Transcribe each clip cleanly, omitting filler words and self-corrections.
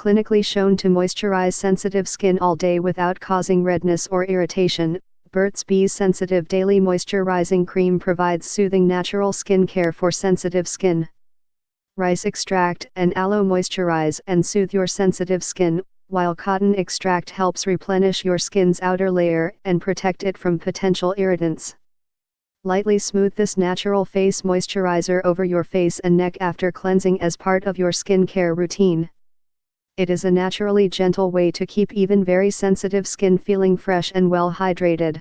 clinically shown to moisturize sensitive skin all day without causing redness or irritation. Burt's Bees Sensitive Daily Moisturizing Cream provides soothing natural skin care for sensitive skin. Rice Extract and Aloe moisturize and soothe your sensitive skin, while cotton extract helps replenish your skin's outer layer and protect it from potential irritants. Lightly smooth this natural face moisturizer over your face and neck after cleansing as part of your skincare routine. It is a naturally gentle way to keep even very sensitive skin feeling fresh and well hydrated.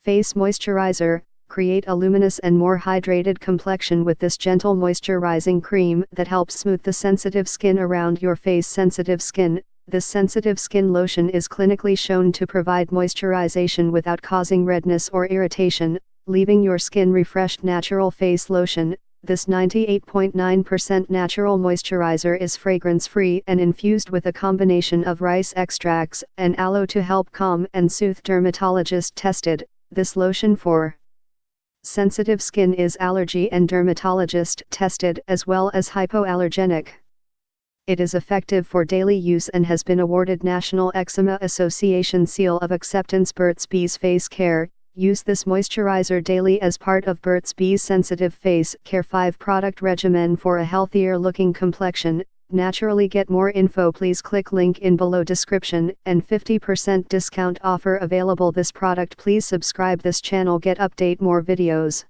Face Moisturizer. Create a luminous and more hydrated complexion with this gentle moisturizing cream that helps smooth the sensitive skin around your face. Sensitive skin. This sensitive skin lotion is clinically shown to provide moisturization without causing redness or irritation, leaving your skin refreshed. Natural Face Lotion. This 98.9% natural moisturizer is fragrance-free and infused with a combination of rice extracts and aloe to help calm and soothe. Dermatologist tested. This lotion for sensitive skin is allergy and dermatologist tested as well as hypoallergenic. It is effective for daily use and has been awarded National Eczema Association Seal of Acceptance. Burt's Bees Face Care. Use this moisturizer daily as part of Burt's Bees Sensitive Face Care 5-product regimen for a healthier looking complexion. Naturally. Get more info, please click link in below description and 50% discount offer available. This product. Please subscribe this channel, get update more videos.